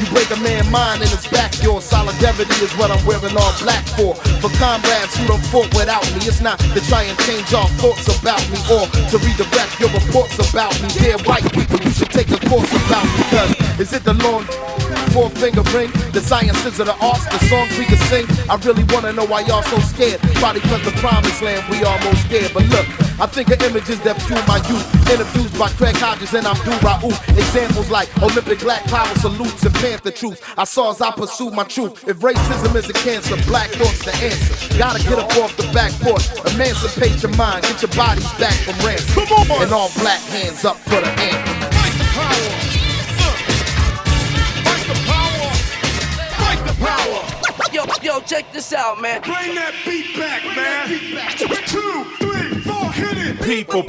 You break a man's mind and it's back yours. Solidarity is what I'm wearing all black for. For comrades who don't fought without me, it's not to try and change our thoughts about me or to redirect your reports about me. Dear white people, you should take a course about me. Cause is it the long four-finger ring, the sciences of the arts, the songs we can sing? I really wanna know why y'all so scared. Probably cause the promised land we almost scared. But look, I think of images that fuel my youth. Interviews by Craig Hodges and Abdul Raouf. Examples like Olympic black power salutes and Panther truths. I saw as I pursued my truth. If racism is a cancer, black thought's the answer. Gotta get up off the back porch, emancipate your mind, get your bodies back from ransom. Come on! And all black hands up for the anthem. Fight the power! Fight the power! Fight the power! Yo, check this out, man. Bring that beat back, man. 2, 3, 4, hit it. People,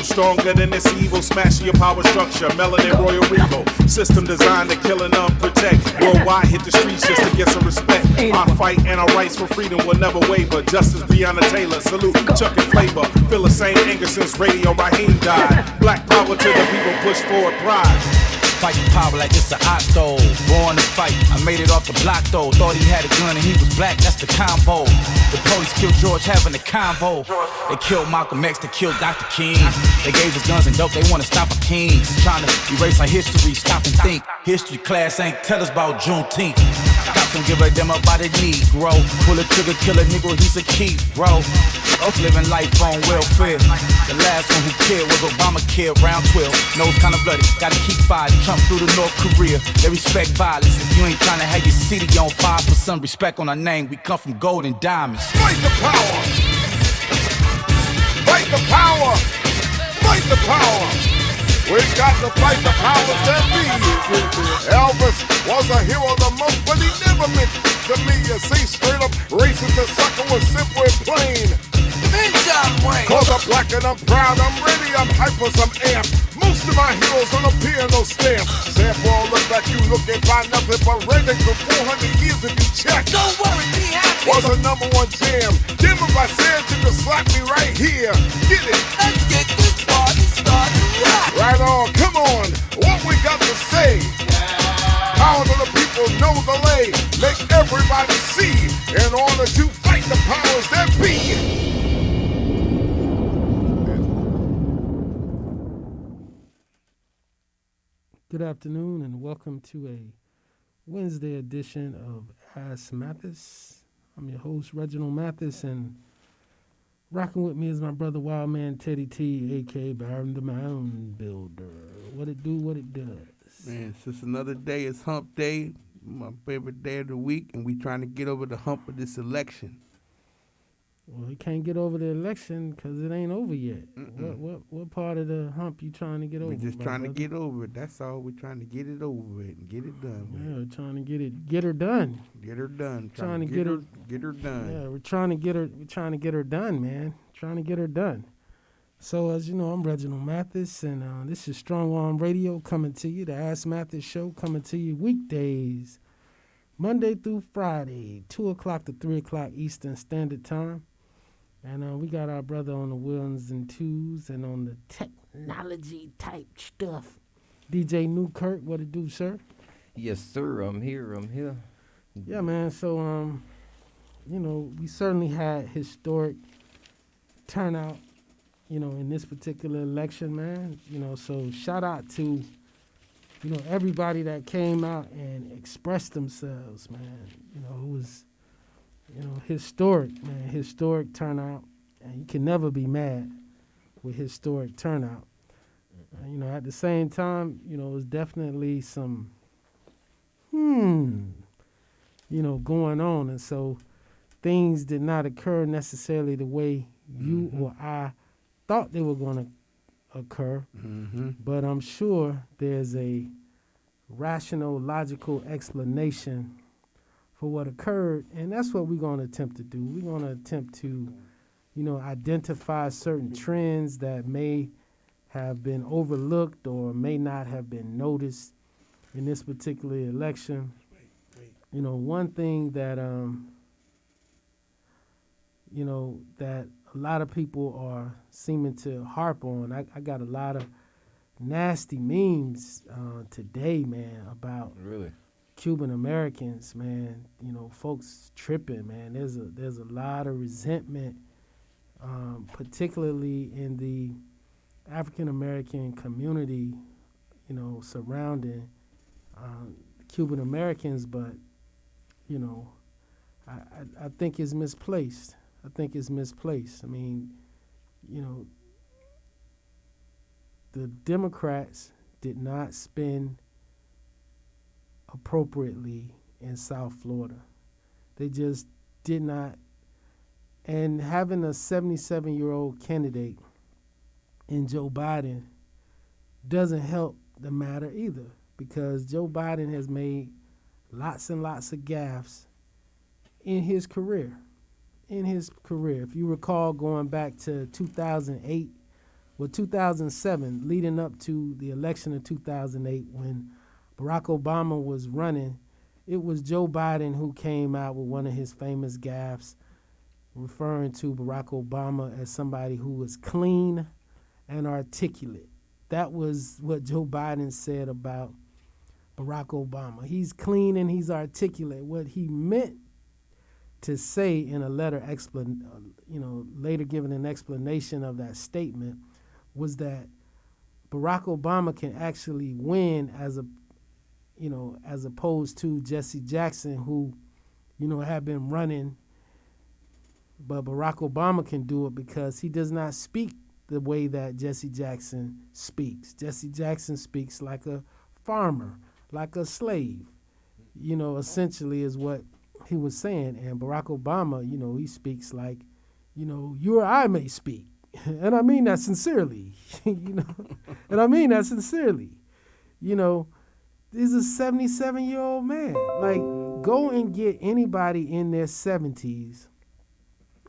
stronger than this evil. Smashing your power structure, melanin royal regal. System designed to kill and unprotect. Worldwide hit the streets just to get some respect. Our fight and our rights for freedom will never waver. Justice Breonna Taylor, salute Chuck and Flavor. Feel the same anger since Radio Raheem died. Black power to the people, push forward pride. Fighting power like it's an octo. Born to fight, I made it off the block though. Thought he had a gun and he was black, that's the combo. The police killed George having a convo. They killed Malcolm X, they killed Dr. King. They gave us guns and dope, they wanna stop our kings. Trying to erase our history, stop and think. History class ain't tell us about Juneteenth. Cops don't give a damn about a Negro. Pull a trigger, kill a nigga, he's a key, bro. Us living life on welfare. The last one who cared was Obamacare, round 12. Nose kinda bloody, gotta keep fighting. Trump through to North Korea, they respect violence. If you ain't trying to have your city on fire, put some respect on our name. We come from gold and diamonds. Fight the power! Fight the power! Fight the power! We got to fight the powers that be. Elvis was a hero of the month, but he never meant to me. You see, straight up racist and sucker was simple and plain. Cause I'm black and I'm proud, I'm ready, I'm hyper, I'm amped. Most of my heroes on a piano stamp. Sample all look like you look and find nothing but Reginald for 400 years if you check. Don't worry, be happy. Was a #1 jam. Damn if I said you could slap me right here. Get it? Let's get this party started. Right on, come on, what we got to say? Power to the people, know the lay. Make everybody see in order to fight the powers that be. Good afternoon and welcome to a Wednesday edition of Ask Mathis. I'm your host, Reginald Mathis, and rocking with me is my brother Wildman Teddy T, a.k.a. Baron the Mound Builder. What it do, what it does. Man, it's just another day. It's hump day, my favorite day of the week, and we trying to get over the hump of this election. Well, you can't get over the election because it ain't over yet. What part of the hump you trying to get over? We're just trying to get over it. That's all. We're trying to get it over with and get it done with. Yeah, we're trying to get her done. Get her done. Trying to get her done. Yeah, we're trying to get her done, man. Trying to get her done. So as you know, I'm Reginald Mathis, and this is Strong Arm Radio coming to you. The Ask Mathis Show coming to you weekdays, Monday through Friday, 2 o'clock to 3 o'clock Eastern Standard Time. And we got our brother on the ones and twos and on the technology type stuff. DJ Newkirk, what it do, sir? Yes, sir. I'm here. Yeah, man. So, we certainly had historic turnout, in this particular election, man. So shout out to, everybody that came out and expressed themselves, man. It was, historic, man. Historic turnout. And you can never be mad with historic turnout. At the same time, it was definitely some, going on. And so things did not occur necessarily the way you or I thought they were going to occur. Mm-hmm. But I'm sure there's a rational, logical explanation for what occurred. And that's what we're going to attempt to do. We're going to attempt to, identify certain trends that may have been overlooked or may not have been noticed in this particular election. One thing that, that a lot of people are seeming to harp on, I got a lot of nasty memes today, man, about really Cuban Americans, man, folks tripping, man. There's a lot of resentment, particularly in the African American community, surrounding Cuban Americans, but I think it's misplaced. I mean, the Democrats did not spend appropriately in South Florida. They just did not. And having a 77-year-old candidate in Joe Biden doesn't help the matter either, because Joe Biden has made lots and lots of gaffes in his career. If you recall, going back to 2008, 2007, leading up to the election of 2008, when Barack Obama was running, it was Joe Biden who came out with one of his famous gaffes, referring to Barack Obama as somebody who was clean and articulate. That was what Joe Biden said about Barack Obama. He's clean and he's articulate. What he meant to say in a letter, later giving an explanation of that statement, was that Barack Obama can actually win as opposed to Jesse Jackson, who, had been running, but Barack Obama can do it because he does not speak the way that Jesse Jackson speaks. Jesse Jackson speaks like a farmer, like a slave, essentially is what he was saying. And Barack Obama, he speaks like, you or I may speak. And I mean that sincerely, and I mean that sincerely. He's a 77-year-old man. Like, go and get anybody in their 70s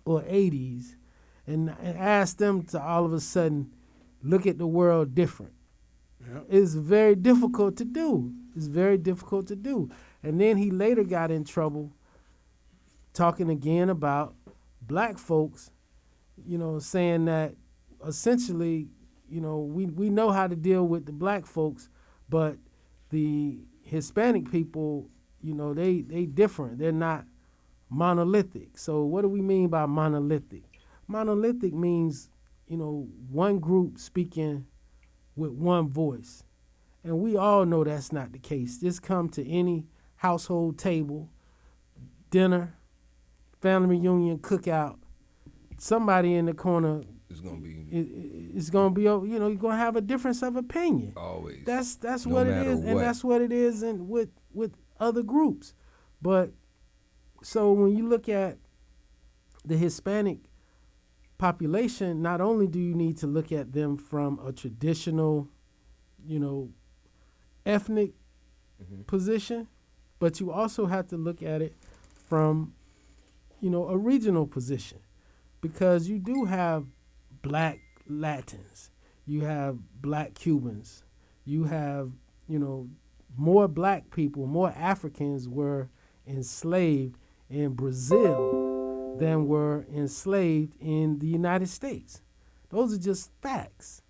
or 80s and ask them to all of a sudden look at the world different. Yep. It's very difficult to do. And then he later got in trouble talking again about black folks, saying that essentially, we know how to deal with the black folks, but the Hispanic people, they different. They're not monolithic. So what do we mean by monolithic? Monolithic means, one group speaking with one voice. And we all know that's not the case. Just come to any household table, dinner, family reunion, cookout, somebody in the corner it's gonna be you're gonna have a difference of opinion. Always. That's no what it is, and that's what it is with other groups. But so when you look at the Hispanic population, not only do you need to look at them from a traditional, ethnic position, but you also have to look at it from, a regional position, because you do have black Latins, you have black Cubans, you have, more black people, more Africans were enslaved in Brazil than were enslaved in the United States. Those are just facts.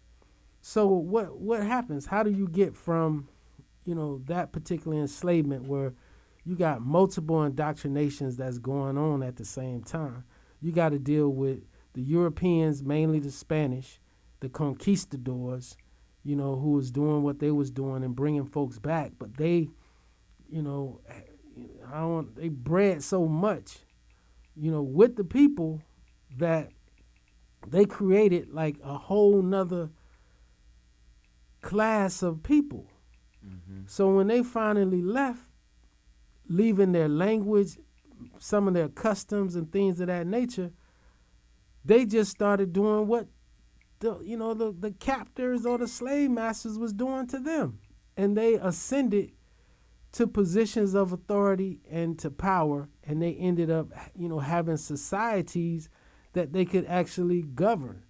So what happens? How do you get from, that particular enslavement where you got multiple indoctrinations that's going on at the same time? You got to deal with the Europeans, mainly the Spanish, the conquistadors, who was doing what they was doing and bringing folks back. But they, they bred so much, with the people that they created like a whole nother class of people. Mm-hmm. So when they finally left, leaving their language, some of their customs and things of that nature, they just started doing what the captors or the slave masters was doing to them. And they ascended to positions of authority and to power, and they ended up, having societies that they could actually govern.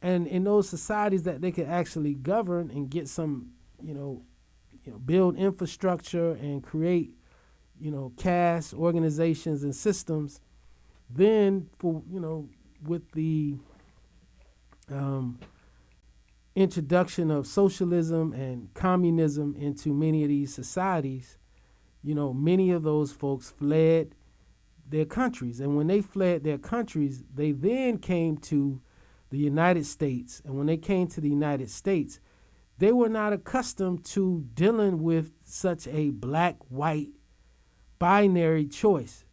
And in those societies that they could actually govern and get some, build infrastructure and create, caste organizations and systems, then for, with the introduction of socialism and communism into many of these societies, many of those folks fled their countries. And when they fled their countries, they then came to the United States. And when they came to the United States, they were not accustomed to dealing with such a black-white binary choice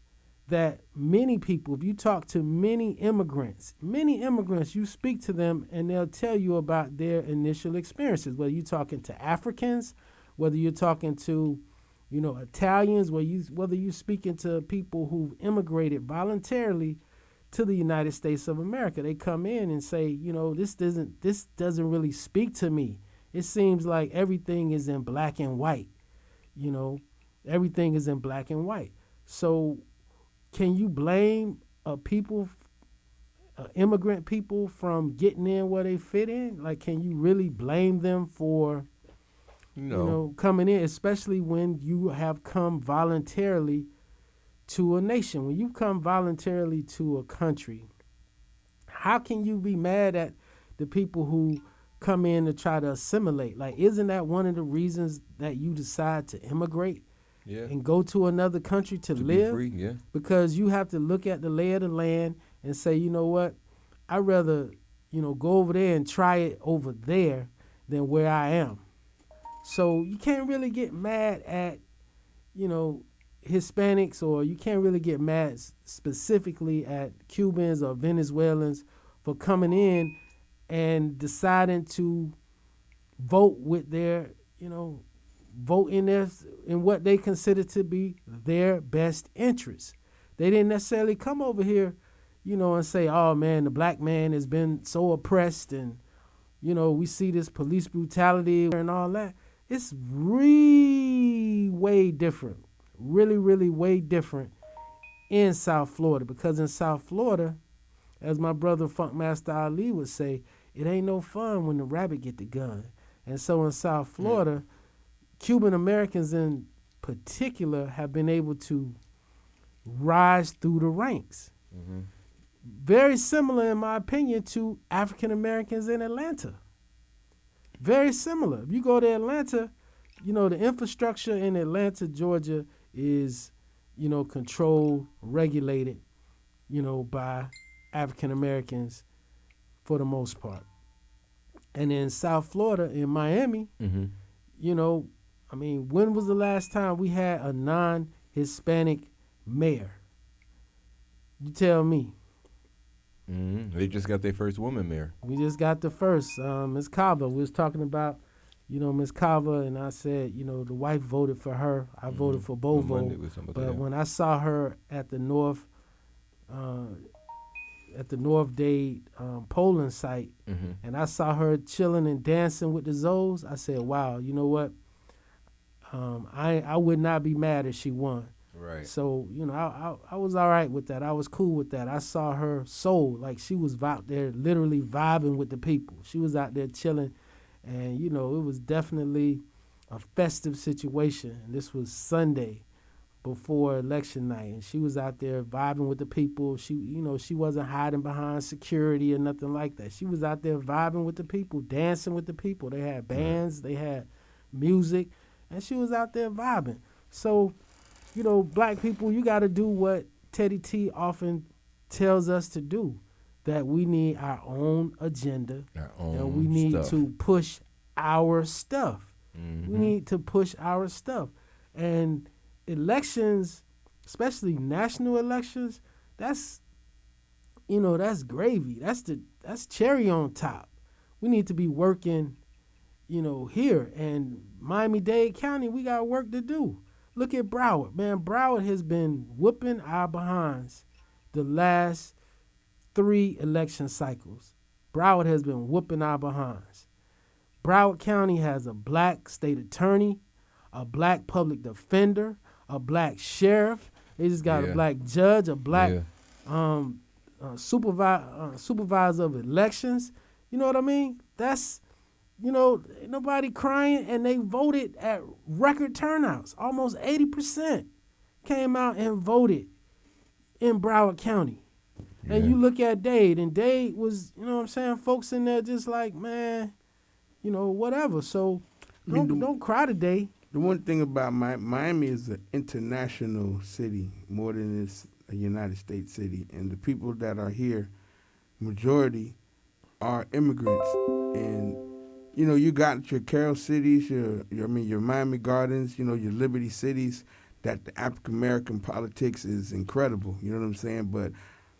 that many people, if you talk to many immigrants, you speak to them and they'll tell you about their initial experiences, whether you're talking to Africans, whether you're talking to, Italians, whether you're speaking to people who've immigrated voluntarily to the United States of America. They come in and say, this doesn't really speak to me. It seems like everything is in black and white. Everything is in black and white. So can you blame immigrant people from getting in where they fit in? Like, can you really blame them for, coming in, especially when you have come voluntarily to a nation? When you come voluntarily to a country, how can you be mad at the people who come in to try to assimilate? Like, isn't that one of the reasons that you decide to immigrate? Yeah. And go to another country to live? Be free, yeah. Because you have to look at the lay of the land and say, you know what, I'd rather, go over there and try it over there than where I am. So you can't really get mad at, Hispanics, or you can't really get mad specifically at Cubans or Venezuelans for coming in and deciding to vote with their, vote in what they consider to be their best interests. They didn't necessarily come over here, and say, oh man, the black man has been so oppressed and, we see this police brutality and all that. It's really way different, really way different in South Florida, because in South Florida, as my brother Funkmaster Ali would say, it ain't no fun when the rabbit get the gun. And so in South Florida, Cuban Americans in particular have been able to rise through the ranks. Mm-hmm. Very similar, in my opinion, to African Americans in Atlanta. Very similar. If you go to Atlanta, the infrastructure in Atlanta, Georgia is, controlled, regulated, by African Americans for the most part. And in South Florida, in Miami, when was the last time we had a non-Hispanic mayor? You tell me. They just got their first woman mayor. We just got the first, Ms. Carver. We was talking about, Ms. Carver, and I said, the wife voted for her. I voted for Bovo. But when I saw her at the North Dade polling site, and I saw her chilling and dancing with the Zoes, I said, wow, you know what? I would not be mad if she won. Right. So, I was all right with that. I was cool with that. I saw her soul. Like, she was out there literally vibing with the people. She was out there chilling. And, it was definitely a festive situation. And this was Sunday before election night. And she was out there vibing with the people. She, she wasn't hiding behind security or nothing like that. She was out there vibing with the people, dancing with the people. They had bands, they had music, and she was out there vibing. So, black people, you got to do what Teddy T often tells us to do, that we need our own agenda, and we need to push our stuff. Mm-hmm. We need to push our stuff. And elections, especially national elections, that's gravy. That's cherry on top. We need to be working, here. And Miami-Dade County, we got work to do. Look at Broward. Man, Broward has been whooping our behinds the last 3 election cycles. Broward has been whooping our behinds. Broward County has a black state attorney, a black public defender, a black sheriff. They just got a black judge, a black supervisor of elections. You know what I mean? That's, ain't nobody crying, and they voted at record turnouts. Almost 80% came out and voted in Broward County. Yeah. And you look at Dade, and Dade was, folks in there just like, man, whatever. So don't cry today. The one thing about Miami is an international city more than it's a United States city, and the people that are here, majority, are immigrants. And you know, you got your Carroll cities, your Miami Gardens, you know, your Liberty cities. That the African American politics is incredible. You know what I'm saying? But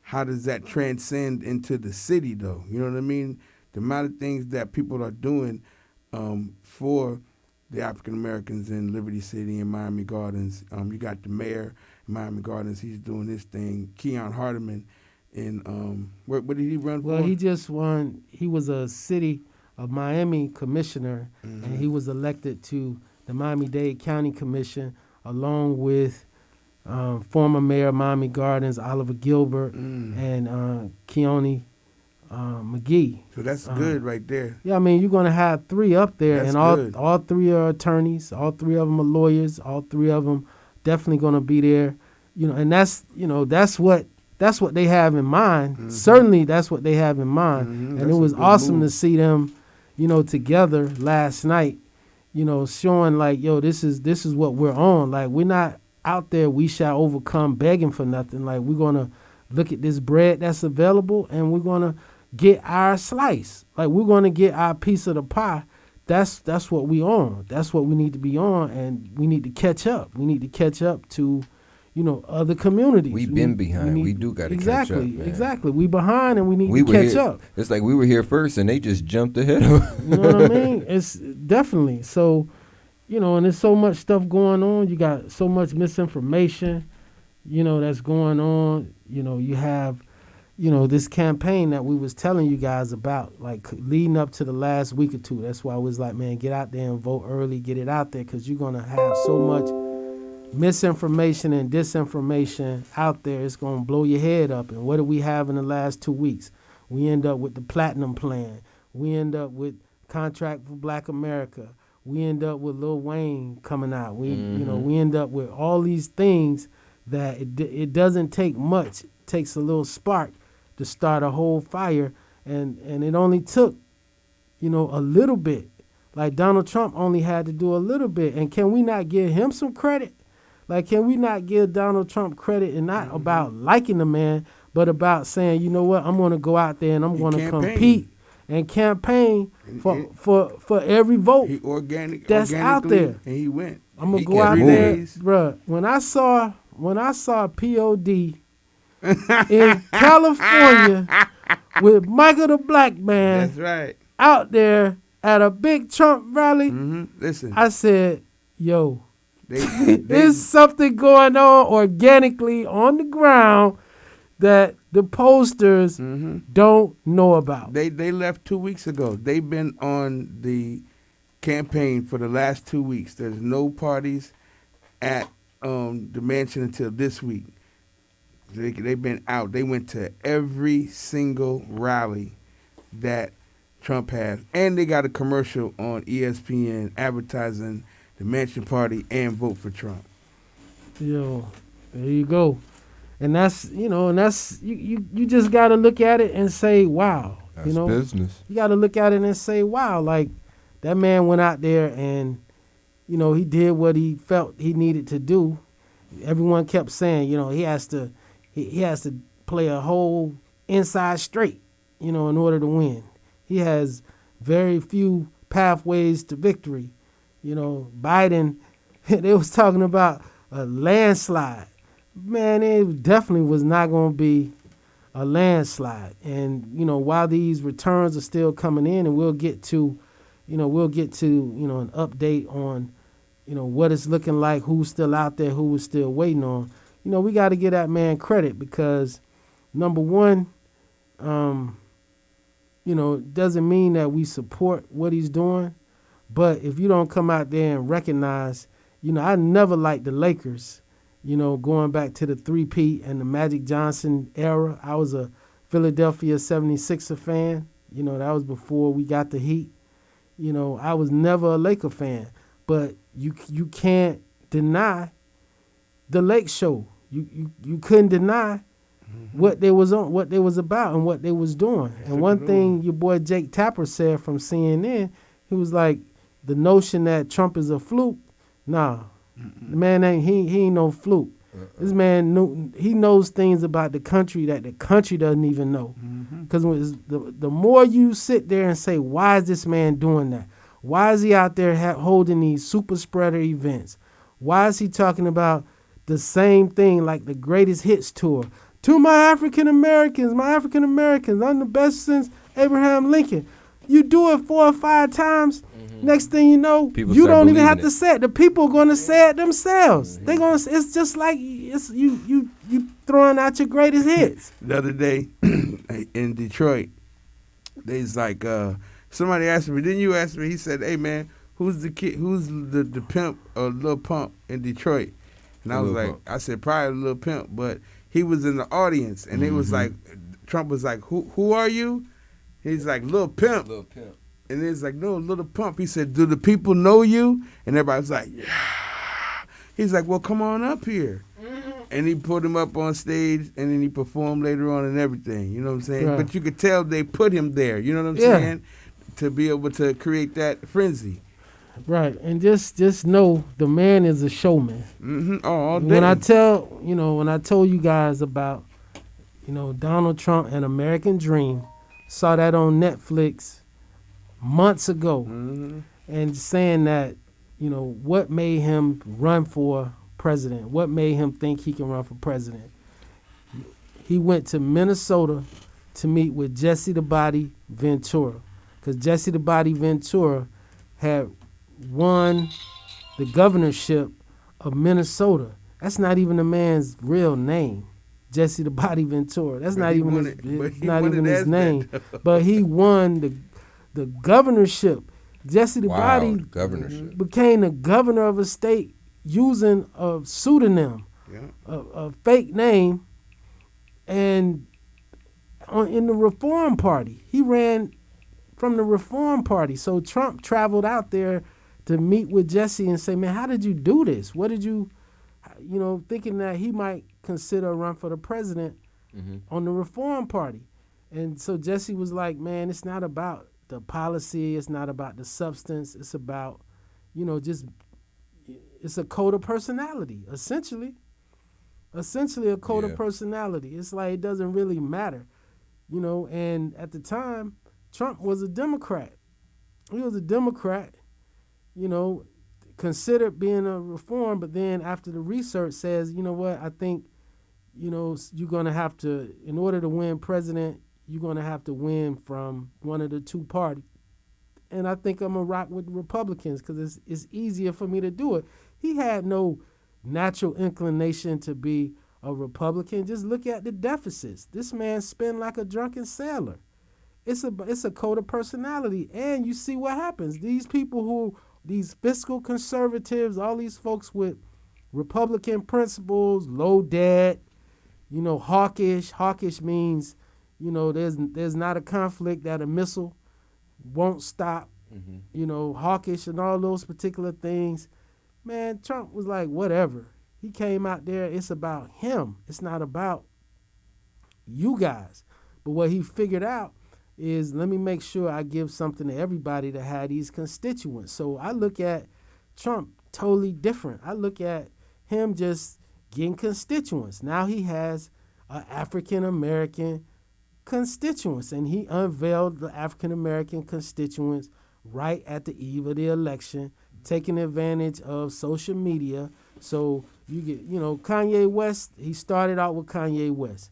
how does that transcend into the city, though? You know what I mean? The amount of things that people are doing for the African Americans in Liberty City and Miami Gardens. You got the mayor of Miami Gardens. He's doing his thing. Keon Hardeman, and what did he run for? Well, he just won. He was a city of Miami commissioner, and he was elected to the Miami-Dade County Commission along with former mayor of Miami Gardens, Oliver Gilbert, and Keone McGee. So that's good right there. Yeah, I mean, you're going to have three up there, That's and good. all three are attorneys. All three of them are lawyers. All three of them definitely going to be there. You know, and that's what they have in mind. Certainly, that's what they have in mind. And That's it a was good awesome move. to see them, you know, together last night. You know, showing like, yo, this is what we're on. Like, we're not out there, we shall overcome begging for nothing. Like, we're gonna look at this bread that's available, and we're gonna get our slice. Like, we're gonna get our piece of the pie. That's what we on. That's what we need to be on, and we need to catch up. We need to catch up to, you know, other communities. We've been behind. We do gotta catch up, man. Exactly. We behind, and we need to catch up. It's like we were here first, and they just jumped ahead of us. You know what I mean? It's definitely. So, you know, and there's so much stuff going on. You got so much misinformation, you know, that's going on. You know, you have, you know, this campaign that we was telling you guys about, like leading up to the last week or two. That's why I was like, man, get out there and vote early, get it out there, because you're going to have so much misinformation and disinformation out there. It's going to blow your head up. And what do we have in the last 2 weeks? We end up with the Platinum Plan. We end up with Contract for Black America. We end up with Lil Wayne coming out. We you know, we end up with all these things that it doesn't take much. It takes a little spark to start a whole fire, and it only took, you know, a little bit. Like Donald Trump only had to do a little bit. And can we not give him some credit? Like, can we not give Donald Trump credit, and not about liking the man, but about saying, you know what, I'm going to go out there and I'm going to compete and campaign for every vote that's out there. And he went. I'm going to go out there, bruh. When I saw POD in California with Michael the Black Man, that's right, out there at a big Trump rally, listen, I said, yo, there's something going on organically on the ground that the posters don't know about. They left 2 weeks ago. They've been on the campaign for the last 2 weeks. There's no parties at the mansion until this week. They've been out. They went to every single rally that Trump has. And they got a commercial on ESPN advertising the mansion party and vote for Trump. Yo, there you go. And that's, you know, and that's, you just got to look at it and say, wow. That's you know, business. You got to look at it and say, wow, like that man went out there and, you know, he did what he felt he needed to do. Everyone kept saying, you know, he has to play a whole inside straight, you know, in order to win. He has very few pathways to victory. You know, Biden, they was talking about a landslide. Man, it definitely was not going to be a landslide. And, you know, while these returns are still coming in, and we'll get to an update on, you know, what it's looking like, who's still out there, who was still waiting on. You know, we got to give that man credit because, number one, you know, it doesn't mean that we support what he's doing. But if you don't come out there and recognize, you know, I never liked the Lakers, you know, going back to the 3-peat and the Magic Johnson era. I was a Philadelphia 76er fan. You know, that was before we got the Heat. You know, I was never a Laker fan. But you can't deny the Lake Show. You couldn't deny what they was on, what they was about, and what they was doing. And one thing your boy Jake Tapper said from CNN, he was like, the notion that Trump is a fluke, Nah, the man he ain't no fluke. This man he knows things about the country that the country doesn't even know. Because the more you sit there and say, why is this man doing that? Why is he out there holding these super spreader events? Why is he talking about the same thing like the greatest hits tour? To my African Americans, I'm the best since Abraham Lincoln. You do it 4 or 5 times. Next thing you know, People you start don't even have believing to say it. The people are gonna say it themselves. They're gonna. It's just like you throwing out your greatest hits. The other day in Detroit, they's like somebody asked me. Didn't you ask me? He said, "Hey man, who's the kid? Who's the pimp or Lil Pump in Detroit?" And I was Lil like, Pump. I said probably Lil Pimp, but he was in the audience, and they was like, Trump was like, "Who are you?" He's like, "Lil Pimp." Little pimp. And it's like, "No, Little Pump." He said, "Do the people know you?" And everybody was like, "Yeah." He's like, "Well, come on up here." And he put him up on stage, and then he performed later on and everything. You know what I'm saying? Right. But you could tell they put him there. You know what I'm Yeah. saying? To be able to create that frenzy. Right, and just know the man is a showman. Oh, all day. When I told you guys about, Donald Trump and American Dream, saw that on Netflix months ago, and saying that, what made him run for president? What made him think he can run for president? He went to Minnesota to meet with Jesse the Body Ventura, because Jesse the Body Ventura had won the governorship of Minnesota. That's not even the man's real name, Jesse the Body Ventura. That's But not he even won his, it- but it's he not won even it his as name. that. But he won the governorship. Jesse the Wow, Body the governorship. became the governor of a state using a pseudonym, Yeah. a fake name, and in the Reform Party. He ran from the Reform Party. So Trump traveled out there to meet with Jesse and say, man, how did you do this? What did you, thinking that he might consider a run for the president on the Reform Party. And so Jesse was like, man, it's not about the policy. It's not about the substance. It's about, it's a code of personality, essentially. Essentially a code of personality. It's like it doesn't really matter, and at the time, Trump was a Democrat. He was a Democrat, considered being a reform, but then after the research says, you know what, I think, you're going to have to, in order to win president, you're going to have to win from one of the two parties. And I think I'm going to rock with the Republicans because it's easier for me to do it. He had no natural inclination to be a Republican. Just look at the deficits. This man spent like a drunken sailor. It's a code of personality, and you see what happens. These people these fiscal conservatives, all these folks with Republican principles, low debt, hawkish. Hawkish means, there's not a conflict that a missile won't stop. Hawkish and all those particular things. Man, Trump was like, whatever. He came out there. It's about him. It's not about you guys. But what he figured out is, let me make sure I give something to everybody that had these constituents. So I look at Trump totally different. I look at him just getting constituents. Now he has an African-American constituents, and he unveiled the African-American constituents right at the eve of the election, taking advantage of social media. So you get, Kanye West, he started out with Kanye West.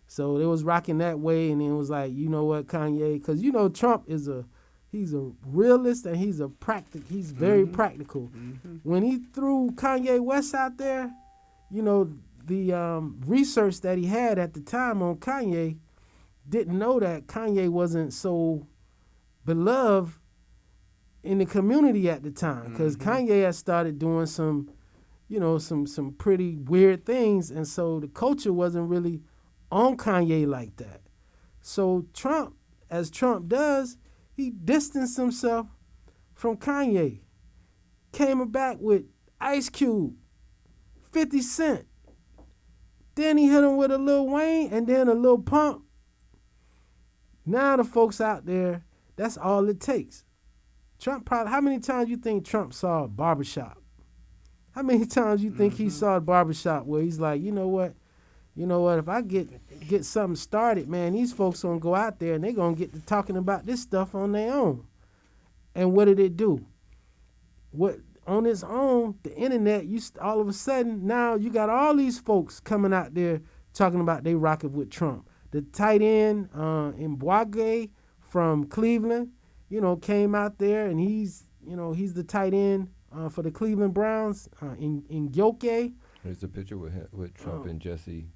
So they was rocking that way, and then it was like, you know what, Kanye, because Trump he's a realist, and he's very practical. When he threw Kanye West out there, the research that he had at the time on Kanye didn't know that Kanye wasn't so beloved in the community at the time, because Kanye had started doing some pretty weird things, and so the culture wasn't really on Kanye like that. So Trump, as Trump does, he distanced himself from Kanye. Came back with Ice Cube, 50 Cent. Then he hit him with a Lil Wayne and then a Lil Pump. Now the folks out there, that's all it takes. Trump probably, how many times you think Trump saw a barbershop? How many times you think he saw a barbershop where he's like, you know what, if I get something started, man, these folks gonna go out there and they gonna get to talking about this stuff on their own. And what did it do? What on its own, the internet, all of a sudden now you got all these folks coming out there talking about they rocking with Trump. The tight end in Boague from Cleveland, came out there and he's the tight end for the Cleveland Browns in Gyoke. There's a picture with Trump and Jesse.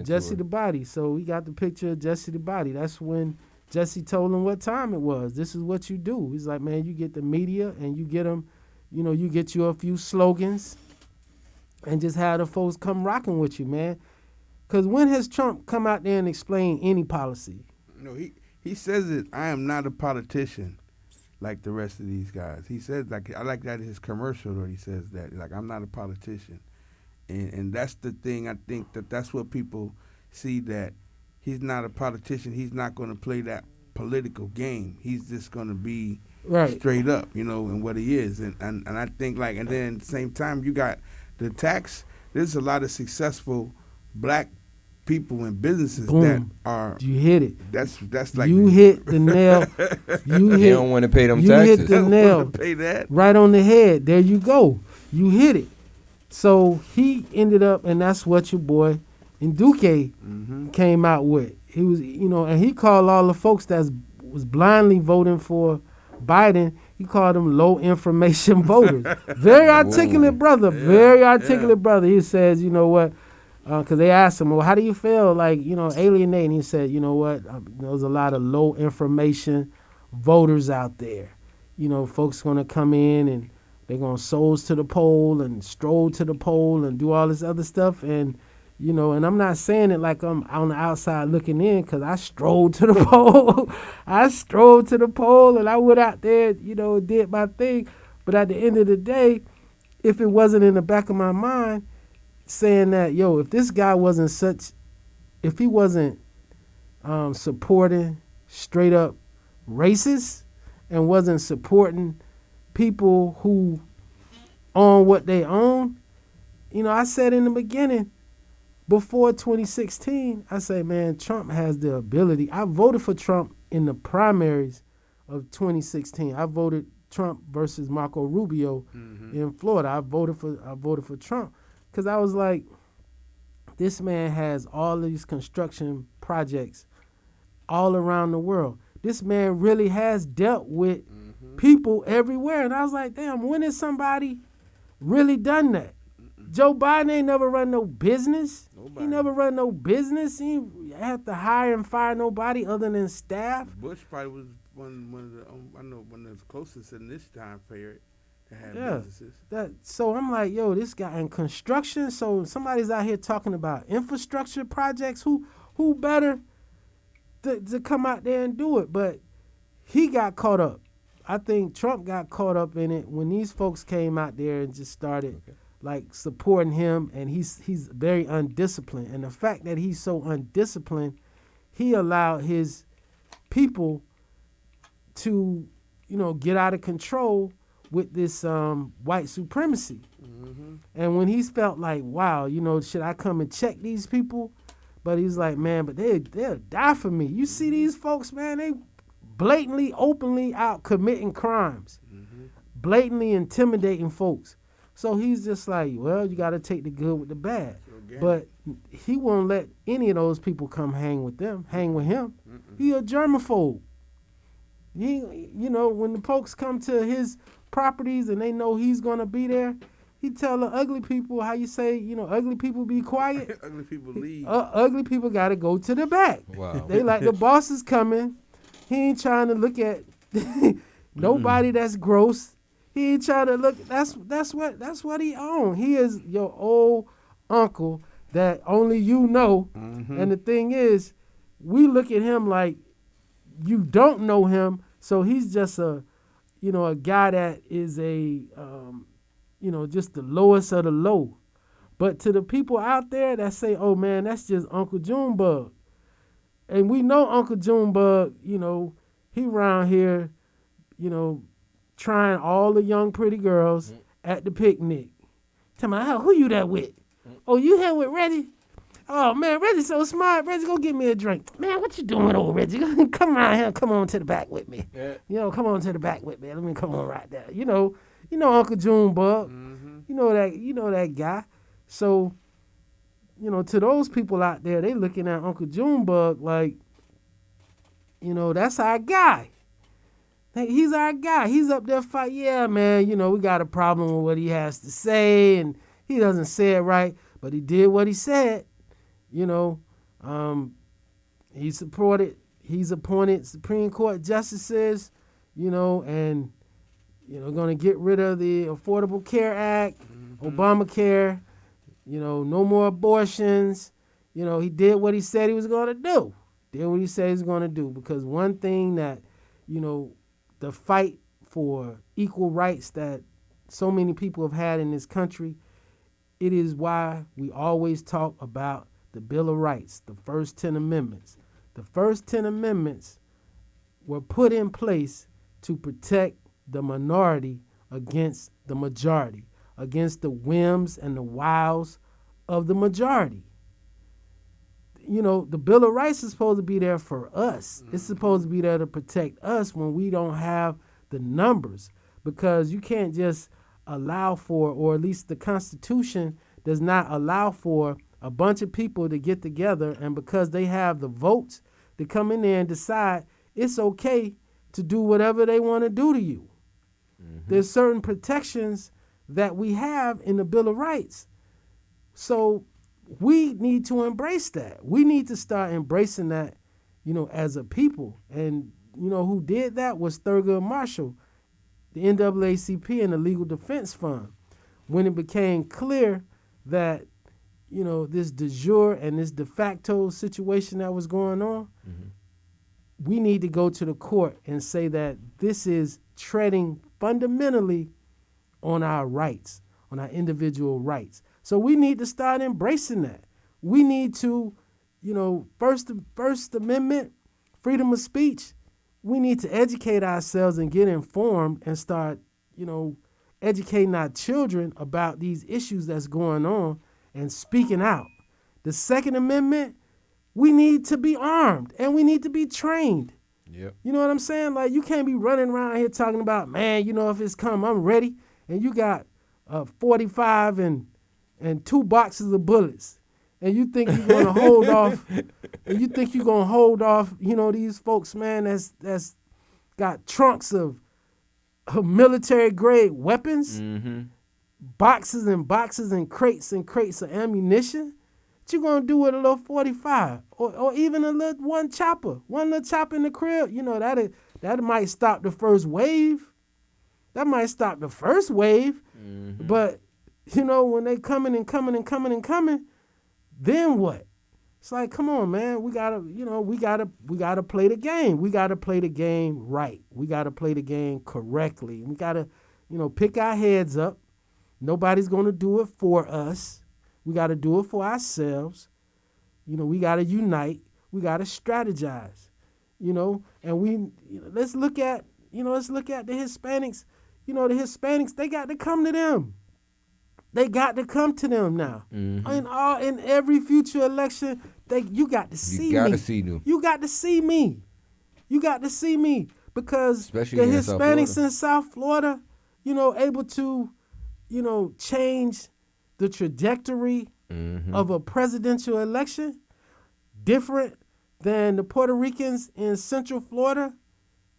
Jesse the Body. So we got the picture of Jesse the Body. That's when Jesse told him what time it was. This is what you do. He's like, man, you get the media and you get them, you get you a few slogans and just have the folks come rocking with you, man. Because when has Trump come out there and explain any policy? No, he says it, I am not a politician like the rest of these guys. He says, I like that in his commercial where he says that, like, I'm not a politician. And that's the thing, I think that's what people see, that he's not a politician. He's not going to play that political game. He's just going to be straight up, and what he is. And I think, and then at the same time, you got the tax. There's a lot of successful black people and businesses that are. You hit it. That's like you hit the nail. They don't want to pay them taxes. You hit the nail. Pay that right on the head. There you go. You hit it. So he ended up, and that's what your boy Nduke came out with. He was, and he called all the folks that was blindly voting for Biden, he called them low information voters. Very articulate brother. Very articulate brother. He says, you know what? Because they asked him, well, how do you feel like, alienating? He said, you know what? There's a lot of low information voters out there. Folks going to come in and they're going to souls to the poll and stroll to the poll and do all this other stuff. And, and I'm not saying it like I'm on the outside looking in, because I strolled to the poll. I strolled to the poll and I went out there, did my thing. But at the end of the day, if it wasn't in the back of my mind, saying that, if this guy wasn't if he wasn't supporting straight up racist and wasn't supporting people who own what they own, I said in the beginning, before 2016, I say, man, Trump has the ability. I voted for Trump in the primaries of 2016. I voted Trump versus Marco Rubio in Florida. I voted for Trump. Because I was like, this man has all these construction projects all around the world. This man really has dealt with people everywhere. And I was like, damn, when has somebody really done that? Joe Biden ain't never run no business. Nobody. He never run no business. He had to hire and fire nobody other than staff. Bush probably was one of the closest in this time period. Businesses. So I'm like, this guy in construction. So somebody's out here talking about infrastructure projects. Who better to come out there and do it? But he got caught up. I think Trump got caught up in it when these folks came out there and just started supporting him. And he's very undisciplined. And the fact that he's so undisciplined, he allowed his people to, get out of control with this white supremacy. And when he's felt like, wow, should I come and check these people? But he's like, man, but they'll die for me. You see these folks, man, they blatantly, openly out committing crimes, blatantly intimidating folks. So he's just like, well, you got to take the good with the bad. But he won't let any of those people come hang with him. He a germaphobe. He, when the folks come to his properties and they know he's going to be there, he tell the ugly people, how you say, ugly people be quiet. Ugly people leave. Ugly people got to go to the back. Wow. They like, the boss is coming. He ain't trying to look at nobody that's gross. He ain't trying to look. That's what he own. He is your old uncle that only you know. And the thing is, we look at him like you don't know him. So he's just a guy that is just the lowest of the low. But to the people out there that say, oh man, that's just Uncle Junebug. And we know Uncle Junebug, he around here, trying all the young pretty girls at the picnic. Tell me, who you there with? Oh, you here with Reggie? Oh, man, Reggie's so smart. Reggie, go get me a drink. Man, what you doing, old Reggie? Come around here. Come on to the back with me. Yeah. You know, come on to the back with me. Let me come on right there. You know Uncle Junebug. You know that guy. So, to those people out there, they looking at Uncle Junebug like, that's our guy. He's our guy. He's up there fighting. Yeah, man, we got a problem with what he has to say, and he doesn't say it right, but he did what he said. He's appointed Supreme Court justices, and, going to get rid of the Affordable Care Act, Obamacare, no more abortions. He did what he said he was going to do. Because one thing that, the fight for equal rights that so many people have had in this country, it is why we always talk about the Bill of Rights, the first 10 amendments. The first 10 amendments were put in place to protect the minority against the majority, against the whims and the wiles of the majority. The Bill of Rights is supposed to be there for us. It's supposed to be there to protect us when we don't have the numbers, because you can't just allow for, or at least the Constitution does not allow for, a bunch of people to get together, and because they have the votes to come in there and decide it's okay to do whatever they want to do to you. There's certain protections that we have in the Bill of Rights. So we need to embrace that. We need to start embracing that, as a people. And, who did that was Thurgood Marshall, the NAACP and the Legal Defense Fund. When it became clear that, this de jure and this de facto situation that was going on, we need to go to the court and say that this is treading fundamentally on our rights, on our individual rights. So we need to start embracing that. We need to, First Amendment, freedom of speech, we need to educate ourselves and get informed and start, educating our children about these issues that's going on and speaking out. The Second Amendment, we need to be armed and we need to be trained. Yep. You know what I'm saying? Like, you can't be running around here talking about, man, if it's come, I'm ready. And you got 45 and 2 boxes of bullets. And you think you're going to hold off, these folks, man, that's got trunks of military grade weapons, boxes and boxes and crates of ammunition. What you going to do with a little 45 or even a little one little chopper in the crib? That might stop the first wave. But, when they coming, then what? It's like, come on, man. We gotta play the game. We gotta play the game right. We gotta play the game correctly. We gotta, pick our heads up. Nobody's gonna do it for us. We gotta do it for ourselves. We gotta unite. We gotta strategize. And let's look at the Hispanics. The Hispanics, they got to come to them. They got to come to them now. In every future election, you got to see me. You got to see them. You got to see me. You got to see me, because especially the Hispanics in South Florida, able to, change the trajectory of a presidential election, different than the Puerto Ricans in Central Florida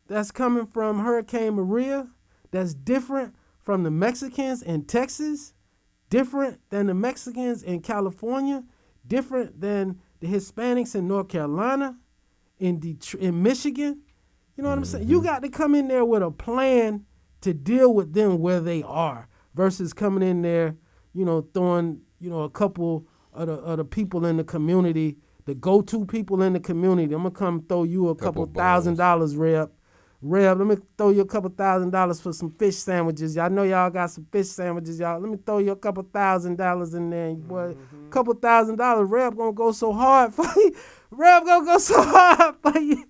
that's coming from Hurricane Maria, that's different from the Mexicans in Texas, different than the Mexicans in California, different than the Hispanics in North Carolina, in Michigan. You know what I'm saying? You got to come in there with a plan to deal with them where they are, versus coming in there, throwing, a couple of the people in the community, the go-to people in the community. I'm going to come throw you a couple $1,000, Reb. Reb, let me throw you a couple $1,000 for some fish sandwiches. Y'all know y'all got some fish sandwiches, y'all. Let me throw you a couple $1,000 in there, boy. Couple $1,000. Reb gonna go so hard for you. Reb gonna go so hard for you.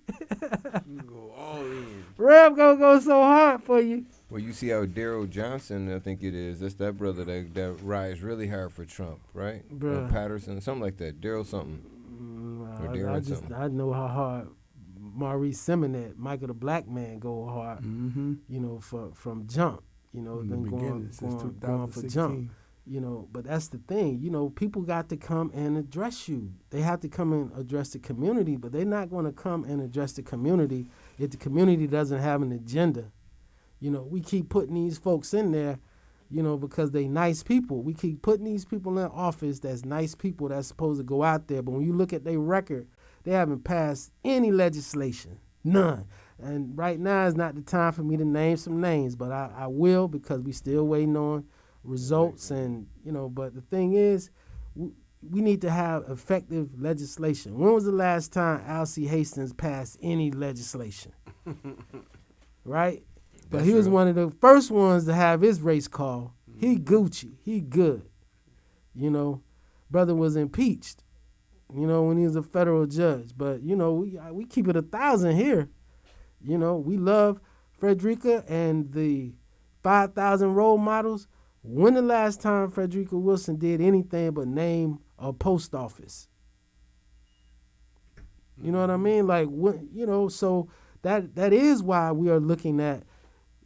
You go all in. Reb gonna go so hard for you. Well, you see how Daryl Johnson, I think it is, that's that brother that rides really hard for Trump, right? Or Bruh. Patterson, something like that. Daryl something. Or Darren something. I know how hard Maurice Simonet, Michael the Black Man, go hard. Mm-hmm. You know, from jump. You know, From the been beginning, since going for jump. 2016. You know, but that's the thing. You know, people got to come and address you. They have to come and address the community, but they're not going to come and address the community if the community doesn't have an agenda. You know, we keep putting these folks in there, you know, because they nice people. We keep putting these people in office that's nice people that's supposed to go out there. But when you look at their record, they haven't passed any legislation, none. And right now is not the time for me to name some names, but I will, because we still waiting on results. And, you know, but the thing is, we need to have effective legislation. When was the last time Alcee Hastings passed any legislation? Right? But he was one of the first ones to have his race call. He Gucci. He good. You know, brother was impeached, you know, when he was a federal judge. But, you know, we keep it 1,000 here. You know, we love Frederica and the 5,000 role models. When the last time Frederica Wilson did anything but name a post office? You know what I mean? Like, you know, so that is why we are looking at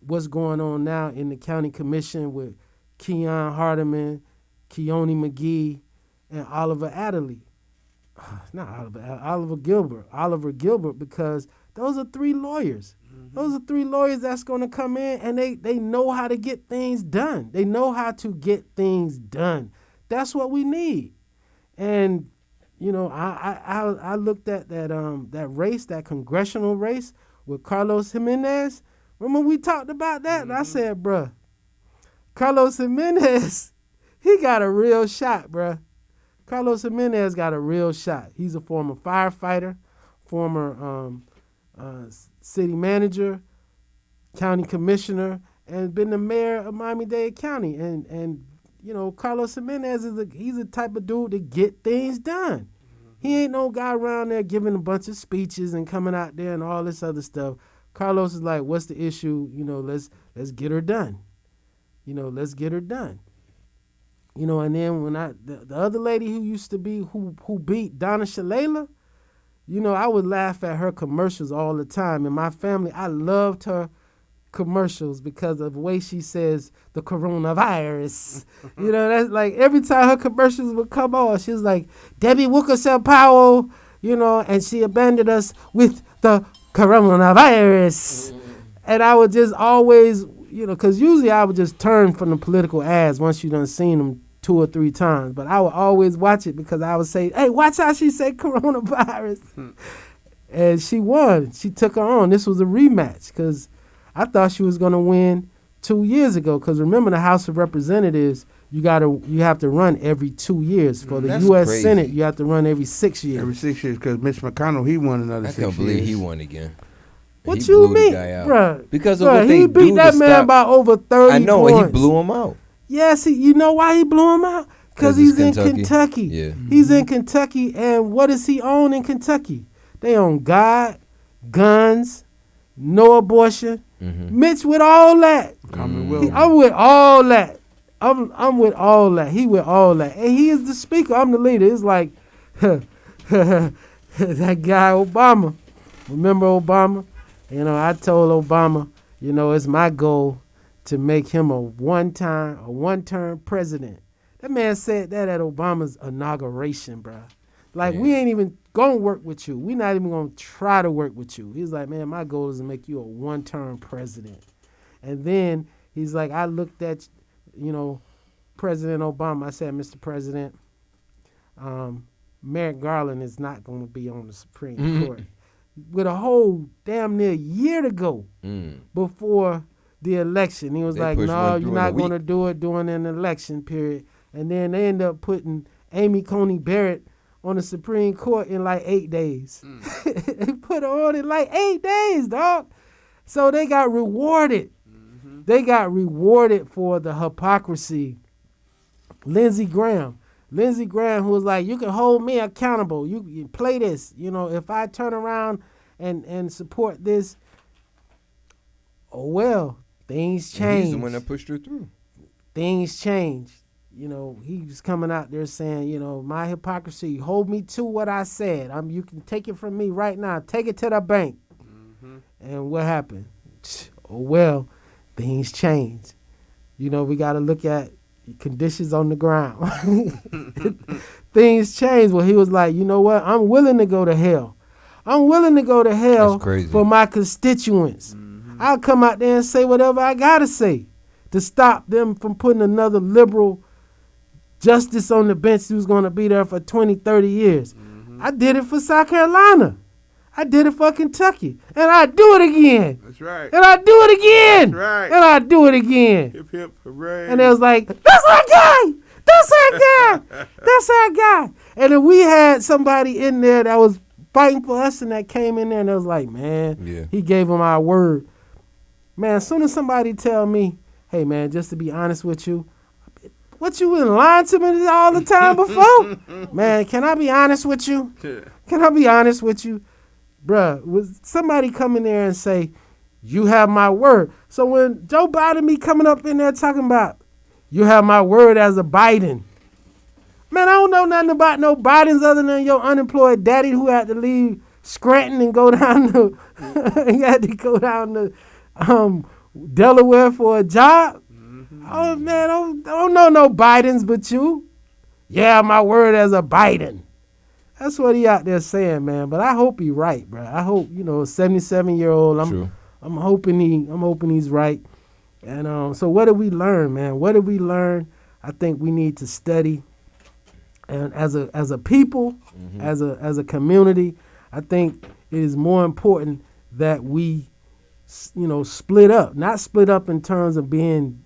what's going on now in the county commission with Keon Hardeman, Keone McGee, and Oliver Adderley. Not Oliver Gilbert. Oliver Gilbert, because those are 3 lawyers. Mm-hmm. Those are 3 lawyers that's going to come in, and they know how to get things done. They know how to get things done. That's what we need. And, you know, I looked at that race, that congressional race with Carlos Jimenez. Remember we talked about that? Mm-hmm. And I said, bruh, Carlos Jimenez, he got a real shot, bruh. Carlos Jimenez got a real shot. He's a former firefighter, former city manager, county commissioner, and been the mayor of Miami-Dade County. And you know, Carlos Jimenez he's a type of dude to get things done. Mm-hmm. He ain't no guy around there giving a bunch of speeches and coming out there and all this other stuff. Carlos is like, what's the issue? You know, let's get her done. You know, let's get her done. You know, and then when the other lady who used to be, who beat Donna Shalala, you know, I would laugh at her commercials all the time. In my family, I loved her commercials because of the way she says the coronavirus. You know, that's like every time her commercials would come on, she was like, Debbie Wilkerson Powell, you know, and she abandoned us with the coronavirus. And I would just always, you know, because usually I would just turn from the political ads once you done seen them 2 or 3 times. But I would always watch it because I would say, hey, watch how she said coronavirus. And she won. She took her on. This was a rematch because I thought she was going to win 2 years ago. Because remember, the House of Representatives, you have to run every 2 years. For the U.S. crazy. Senate, you have to run every 6 years. Every 6 years, because Mitch McConnell, he won another 6 years. I can't believe he won again. What He you blew mean, the guy out. bruh? Because of what he they beat do that to man stop. by over 30 I know, points. and he blew him out. Yes, you know why he blew him out? Because he's in Kentucky. Yeah. He's in Kentucky, and what does he own in Kentucky? They own God, guns, no abortion. Mm-hmm. Mitch with all that. I'm with all that. I'm with all that. He with all that. And he is the speaker. I'm the leader. It's like that guy Obama. Remember Obama? You know, I told Obama, you know, it's my goal to make him a one-term president. That man said that at Obama's inauguration, bro. Like, we ain't even going to work with you. We're not even going to try to work with you. He's like, man, my goal is to make you a one-term president. And then he's like, I looked at, you know, President Obama. I said, Mr. President, Merrick Garland is not going to be on the Supreme Court. With a whole damn near year to go before the election. He was like, no, you're not going to do it during an election period. And then they end up putting Amy Coney Barrett on the Supreme Court in like 8 days. They put her on in like 8 days, dog. So they got rewarded. Mm-hmm. They got rewarded for the hypocrisy. Lindsey Graham, who was like, you can hold me accountable. You play this. You know, if I turn around and support this, oh, well, things And he's the changed. one that pushed her through. Things changed. He was coming out there saying, my hypocrisy, hold me to what I said. You can take it from me right now. Take it to the bank. And what happened? Oh, well, things changed. We got to look at conditions on the ground. Things changed. Well, he was like, you know what? I'm willing to go to hell. I'm willing to go to hell That's crazy. for my constituents. I'll come out there and say whatever I got to say to stop them from putting another liberal justice on the bench who's going to be there for 20, 30 years. I did it for South Carolina. I did it for Kentucky. And I do it again. That's right. And I do it again. That's right. And I do it again. Hip hip hooray. And it was like, that's our guy. That's our guy. That's our guy. And then we had somebody in there that was fighting for us and that came in there and it was like, man, he gave him our word. Man, as soon as somebody tell me, hey, man, just to be honest with you, what you been lying to me all the time before? Man, can I be honest with you? Can I be honest with you? Bruh, was somebody come in there and say, you have my word. So when Joe Biden be coming up in there talking about, you have my word as a Biden. Man, I don't know nothing about no Bidens other than your unemployed daddy who had to leave Scranton and go down to, he had to go down to Delaware for a job. Oh, man, I don't know no Bidens but you. Yeah, my word as a Biden. That's what he out there saying, man. But I hope he right, bro. I hope, 77-year-old. I'm hoping he's right. And so what did we learn, man? What did we learn? I think we need to study. And as a people, as a community, I think it is more important that we, split up. Not split up in terms of being,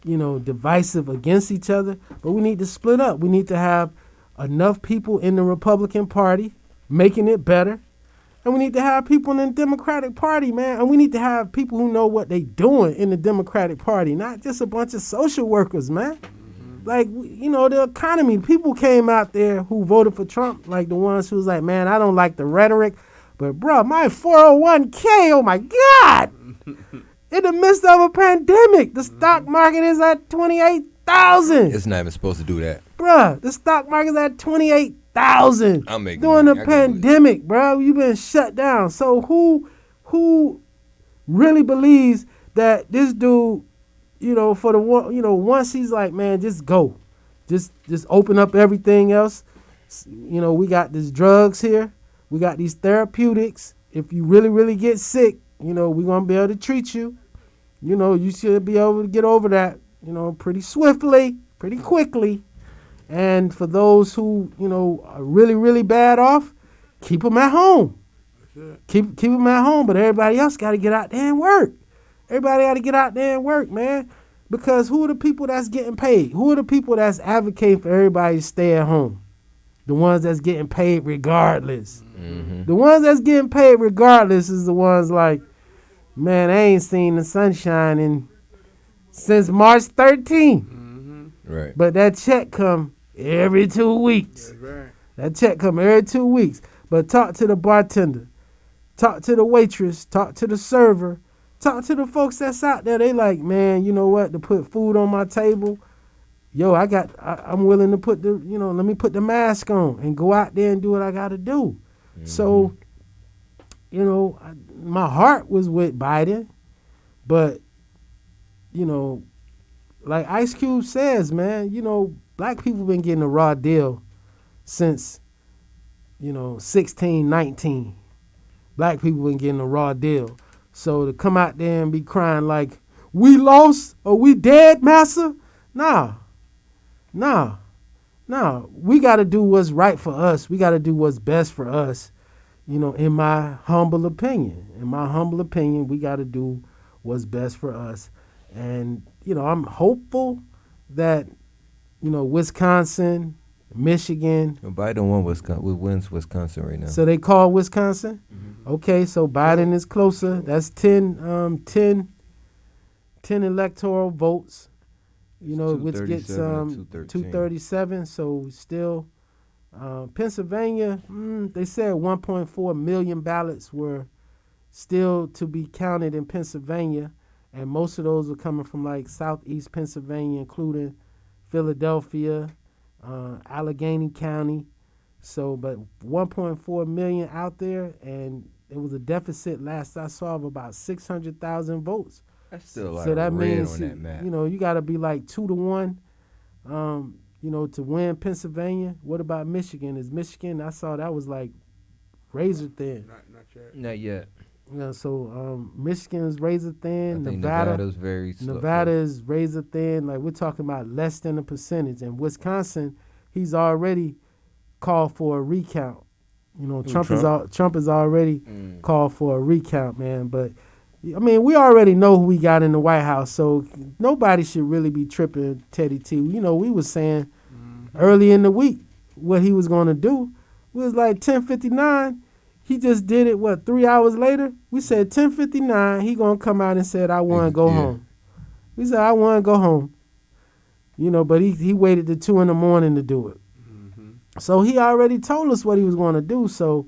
divisive against each other, but we need to split up. We need to have enough people in the Republican Party making it better. And we need to have people in the Democratic Party, man. And we need to have people who know what they doing in the Democratic Party, not just a bunch of social workers, man. Like, the economy. People came out there who voted for Trump, like the ones who was like, man, I don't like the rhetoric. But, bro, my 401k, oh, my God. In the midst of a pandemic, the stock market is at 28,000. It's not even supposed to do that. Bruh, the stock market's at 28,000 I'm making during the money. pandemic, bro. You've been shut down. So who really believes that this dude, for the one, once he's like, man, just go, just open up everything else. We got these drugs here, we got these therapeutics. If you really, really get sick, we're gonna be able to treat you. You should be able to get over that, pretty swiftly, pretty quickly. And for those who, are really, really bad off, keep them at home. Keep them at home, but everybody else got to get out there and work. Everybody got to get out there and work, man. Because who are the people that's getting paid? Who are the people that's advocating for everybody to stay at home? The ones that's getting paid regardless. The ones that's getting paid regardless is the ones like, man, I ain't seen the sunshine since March 13th. Right. But that check come every 2 weeks. That's right. That check come every 2 weeks. But talk to the bartender, talk to the waitress, talk to the server, talk to the folks that's out there. They like, man, you know what? To put food on my table, yo, I'm willing to put let me put the mask on and go out there and do what I got to do. So, my heart was with Biden, but, like Ice Cube says, man, black people been getting a raw deal since, 1619. Black people been getting a raw deal. So to come out there and be crying like, we lost or we dead, massa? Nah. We got to do what's right for us. We got to do what's best for us, in my humble opinion. In my humble opinion, we got to do what's best for us. And, I'm hopeful that, Wisconsin, Michigan. Biden wins Wisconsin right now. So they call Wisconsin? Okay, so Biden is closer. That's 10 electoral votes, which gets 237. So still, Pennsylvania, they said 1.4 million ballots were still to be counted in Pennsylvania. and most of those were coming from like southeast Pennsylvania, including Philadelphia, Allegheny County. So, but 1.4 million out there, and it was a deficit last I saw of about 600,000 votes. That's still a lot So that of red means on that map. you know you got to be like 2-1, you know, to win Pennsylvania. What about Michigan? Is Michigan? I saw that was like razor thin. Not yet. Not yet. You know, so Michigan is razor thin. I think Nevada, Nevada's very slow. Nevada is razor thin. Like we're talking about less than a percentage. And Wisconsin, he's already called for a recount. You know, Trump has already called for a recount, man. But I mean, we already know who we got in the White House, so nobody should really be tripping Teddy T. You know, we was saying early in the week what he was going to do. We was like 10:59. He just did it, 3 hours later? We said 10:59, he going to come out and said, I want to go home. We said, I want to go home. You know, but he waited till 2 in the morning to do it. So he already told us what he was going to do. So,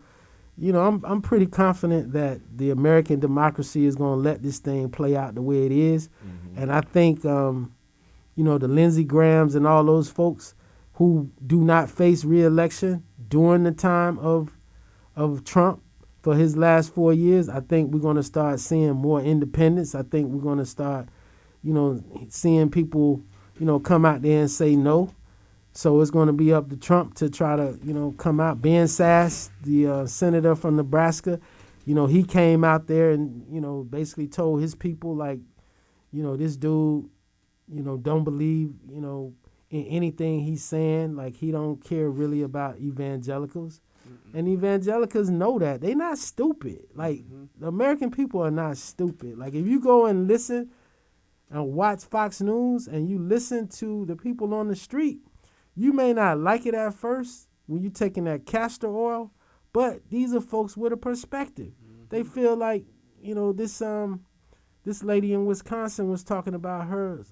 you know, I'm pretty confident that the American democracy is going to let this thing play out the way it is. And I think, you know, the Lindsey Grahams and all those folks who do not face re-election during the time of Trump for his last 4 years, I think we're going to start seeing more independence. I think we're going to start, you know, seeing people, you know, come out there and say no. So it's going to be up to Trump to try to, you know, come out. Ben Sass, the senator from Nebraska, you know, he came out there and, you know, basically told his people, like, you know, this dude, you know, don't believe, you know, in anything he's saying. Like, he don't care really about evangelicals. And evangelicals know that. They're not stupid. Like, the American people are not stupid. Like, if you go and listen and watch Fox News and you listen to the people on the street, you may not like it at first when you're taking that castor oil, but these are folks with a perspective. They feel like, you know, this lady in Wisconsin was talking about her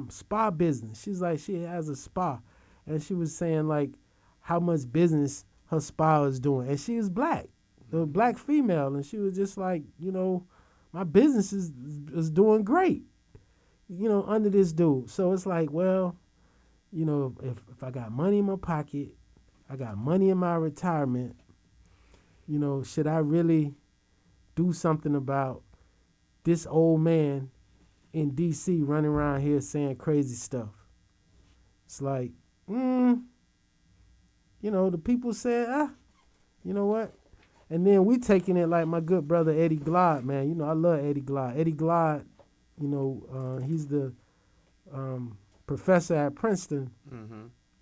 spa business. She's like, she has a spa, and she was saying like how much business her spa is doing, and she is black, a black female, and she was just like, you know, my business is doing great, you know, under this dude. So it's like, well, you know, if I got money in my pocket, I got money in my retirement, you know, should I really do something about this old man in D.C. running around here saying crazy stuff? It's like, you know, the people said, you know what? And then we taking it like my good brother Eddie Glaude, man. You know, I love Eddie Glaude. Eddie Glaude, you know, he's the professor at Princeton.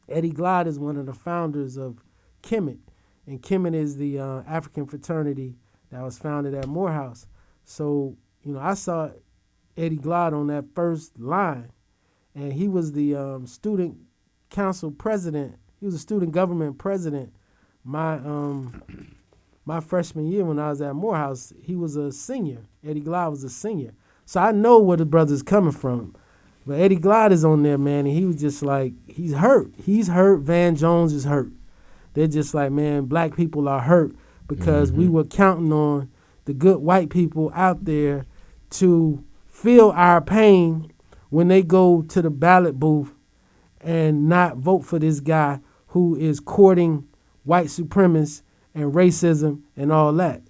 Eddie Glaude is one of the founders of Kemet. And Kemet is the African fraternity that was founded at Morehouse. So, you know, I saw Eddie Glaude on that first line. And he was the student council president. He was a student government president my freshman year when I was at Morehouse. He was a senior. Eddie Glaude was a senior. So I know where the brother's coming from. But Eddie Glaude is on there, man, and he was just like, he's hurt. He's hurt. Van Jones is hurt. They're just like, man, black people are hurt because we were counting on the good white people out there to feel our pain when they go to the ballot booth and not vote for this guy who is courting white supremacists and racism and all that.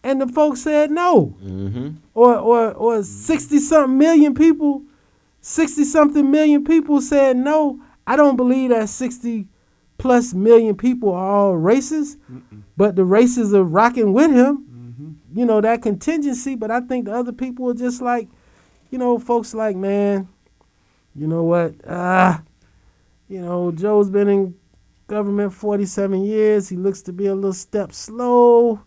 And the folks said no. Or 60-something million people, 60-something million people said no. I don't believe that 60-plus million people are all racist, but the racists are rocking with him. You know, that contingency, but I think the other people are just like, you know, folks like, man, you know what? You know, Joe's been in government 47 years. He looks to be a little step slow.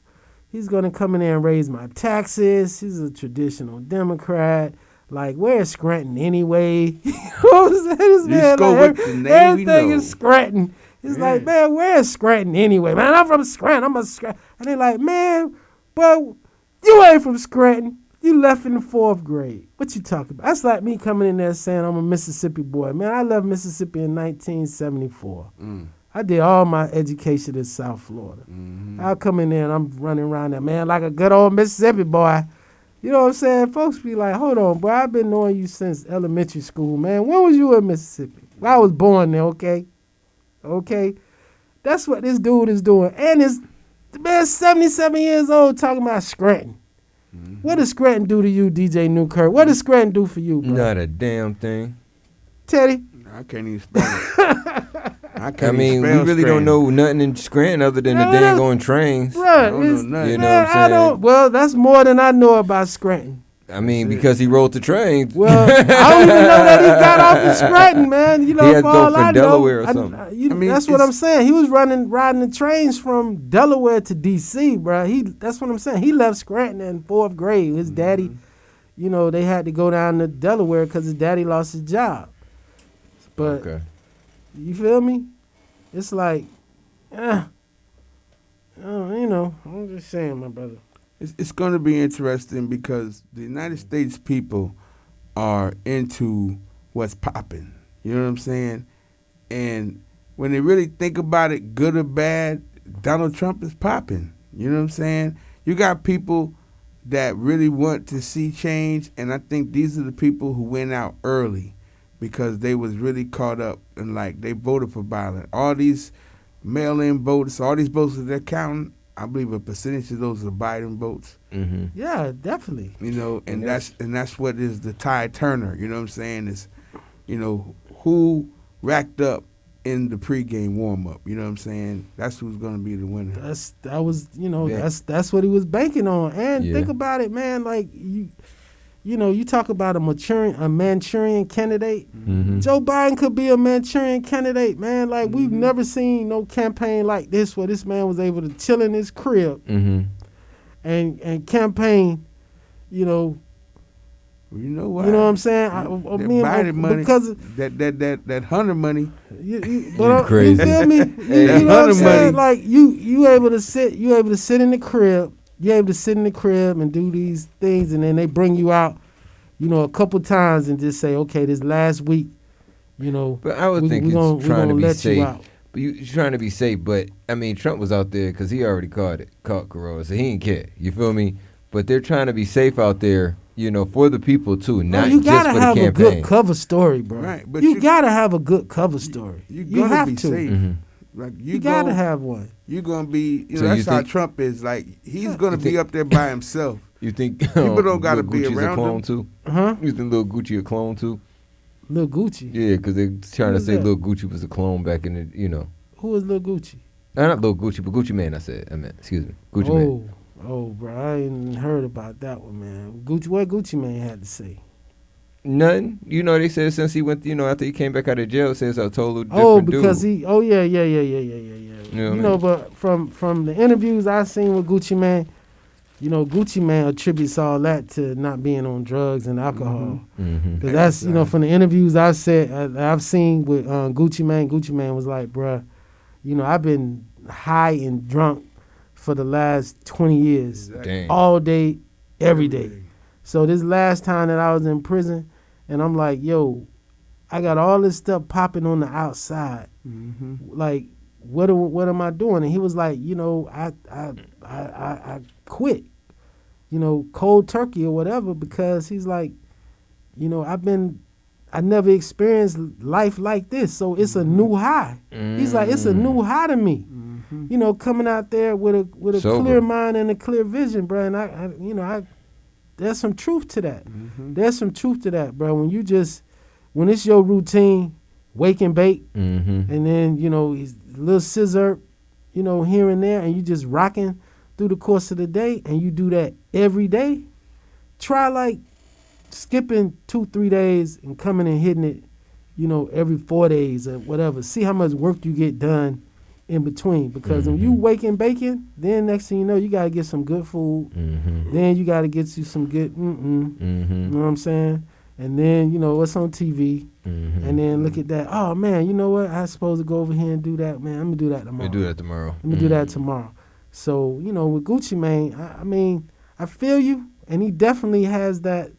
He's going to come in there and raise my taxes. He's a traditional Democrat. Like, where's Scranton anyway? You know what I'm saying? This man, like, everything is Scranton. It's like, man, where's Scranton anyway? Man, I'm from Scranton. I'm a Scranton. And they're like, man, but you ain't from Scranton. You left in the 4th grade. What you talking about? That's like me coming in there saying I'm a Mississippi boy. Man, I left Mississippi in 1974. I did all my education in South Florida. I'll come in there and I'm running around there, man, like a good old Mississippi boy. You know what I'm saying? Folks be like, hold on, bro. I've been knowing you since elementary school, man. When was you in Mississippi? Well, I was born there, okay? Okay? That's what this dude is doing. And the man's 77 years old talking about Scranton. What does Scranton do to you, DJ Newkirk? What does Scranton do for you, bro? Not a damn thing. Teddy? I can't even spell it. I mean, we really don't know nothing in Scranton other than the dang on trains. Right. I don't know nothing. You know what I'm saying? Well, that's more than I know about Scranton. I mean, because he rode the train. Well, I don't even know that he got off in Scranton, man. You know, He had for to go all from I Delaware or know, something. I mean, that's what I'm saying. He was riding the trains from Delaware to D.C., bro. That's what I'm saying. He left Scranton in 4th grade. His daddy, you know, they had to go down to Delaware because his daddy lost his job. But Okay. you feel me? It's like, you know, I'm just saying, my brother. It's going to be interesting because the United States people are into what's popping. You know what I'm saying? And when they really think about it, good or bad, Donald Trump is popping. You know what I'm saying? You got people that really want to see change, and I think these are the people who went out early because they was really caught up and like they voted for Biden. All these mail-in votes, all these votes that they're counting, I believe a percentage of those are Biden votes. Mm-hmm. Yeah, definitely. You know, and that's what is the Ty Turner. You know what I'm saying? Is, you know, who racked up in the pregame warm up. You know what I'm saying? That's who's going to be the winner. That's what he was banking on. And Yeah. think about it, man. Like you know, you talk about a Manchurian candidate. Mm-hmm. Joe Biden could be a Manchurian candidate, man. Like we've never seen no campaign like this where this man was able to chill in his crib Mm-hmm. and campaign. You know, Well, you know what? you know what I'm saying? That Biden money, because that Hunter money. but crazy. you feel me? You know what I'm saying? Like you able to sit in the crib. You're able to sit in the crib and do these things, and then they bring you out, you know, a couple times and just say, okay, this last week, you know, But I would think we're it's trying to be let safe. you out. But you're trying to be safe. But I mean, Trump was out there because he already caught corona, so he didn't care. You feel me? But they're trying to be safe out there, you know, for the people too, not you just gotta for the have a campaign. good cover story, bro. Right, but you you- gotta have a good cover story. You're You gonna have be to. safe. Mm-hmm. Like You gotta have one. You're gonna be. You know, So you that's how think- Trump is. Like he's gonna You be think- up there by himself. You think People don't gotta Lil be Gucci's around a clone him. too? Huh? You think Lil Gucci a clone too? Lil Gucci. Yeah, because they're trying to Who's say that? Lil Gucci was a clone back in the, you know. Who is Lil Gucci? Not Lil Gucci, but Gucci Mane. I meant, excuse me, Gucci Mane. Oh, bro, I ain't heard about that one, man. What Gucci Mane had to say? Nothing. You know, they said since he went, you know, after he came back out of jail, says a totally different Oh, because dude. yeah. You know You what I know, mean? but from the interviews I seen with Gucci Mane, you know, Gucci Mane attributes all that to not being on drugs and alcohol. Mm-hmm. Cause that's, you know, from the interviews I've seen with Gucci Mane was like, bruh, you know, I've been high and drunk for the last 20 years, Dang. all day, every day. So this last time that I was in prison, and I'm like, yo, I got all this stuff popping on the outside. Like, what am I doing? And he was like, you know, I quit, you know, cold turkey or whatever, because he's like, you know, I never experienced life like this, so it's a new high. He's like, it's a new high to me. You know, coming out there with a Sober. clear mind and a clear vision, bro. And I there's some truth to that. There's some truth to that, bro. When it's your routine, wake and bake, Mm-hmm. and then, you know, he's a little scissor, you know, here and there, and you just rocking through the course of the day, and you do that every day, try like skipping 2-3 days and coming and hitting it, you know, every 4 days or whatever. See how much work you get done in between. Because when you waking baking, then next thing you know, you got to get some good food. Mm-hmm. Then you got to get you some good You know what I'm saying? And then, you know, what's on TV. Mm-hmm. And then look at that. Oh, man, you know what? I supposed to go over here and do that. Man, I'm going to do that tomorrow. We'll do that tomorrow. Let me do that tomorrow. So, you know, with Gucci Mane, I mean, I feel you. And he definitely has that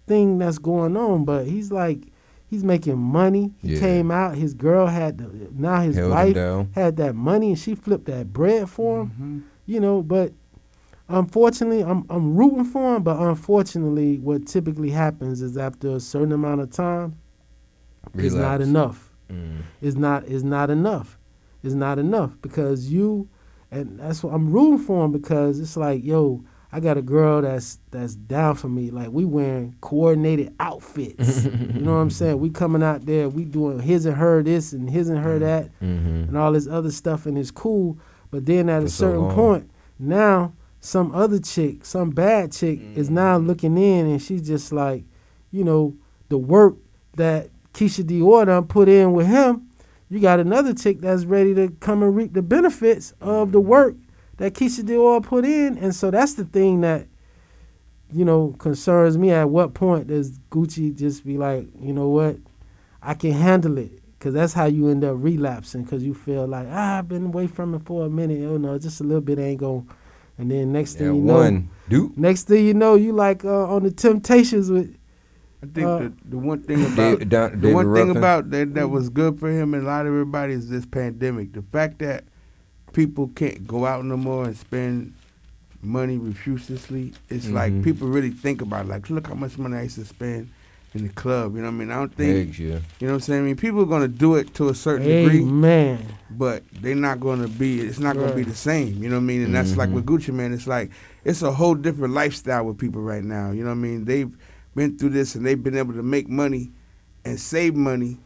thing that's going on. But he's like, he's making money. He Yeah. came out. His girl now his Held him wife down. had that money, and she flipped that bread for him. You know, but unfortunately, I'm rooting for him, but unfortunately, what typically happens is after a certain amount of time, it's not Relapse. enough. Mm. It's not enough. It's not enough because and that's what I'm rooting for him because it's like, yo, I got a girl that's down for me. Like we wearing coordinated outfits. You know what I'm saying? We coming out there, we doing his and her this and his and her that and all this other stuff, and it's cool. But then at a certain point, now some other chick, some bad chick is now looking in, and she's just like, you know, the work that Keisha Dior done put in with him, you got another chick that's ready to come and reap the benefits of the work that Keisha Dior put in. And so that's the thing that, you know, concerns me. At what point does Gucci just be like, you know what, I can handle it? Because that's how you end up relapsing, because you feel like, I've been away from it for a minute. Oh, no, just a little bit ain't going. And then next thing you know, you like on the Temptations with, I think the one thing about that was good for him and a lot of everybody is this pandemic. The fact that people can't go out no more and spend money refusively. It's like people really think about it. Like, look how much money I used to spend in the club. You know what I mean? I don't think, you know what I'm saying? I mean, people are going to do it to a certain degree. But they're not going to be, it's not going to be the same. You know what I mean? And that's like with Gucci, man. It's like, it's a whole different lifestyle with people right now. You know what I mean? They've been through this and they've been able to make money and save money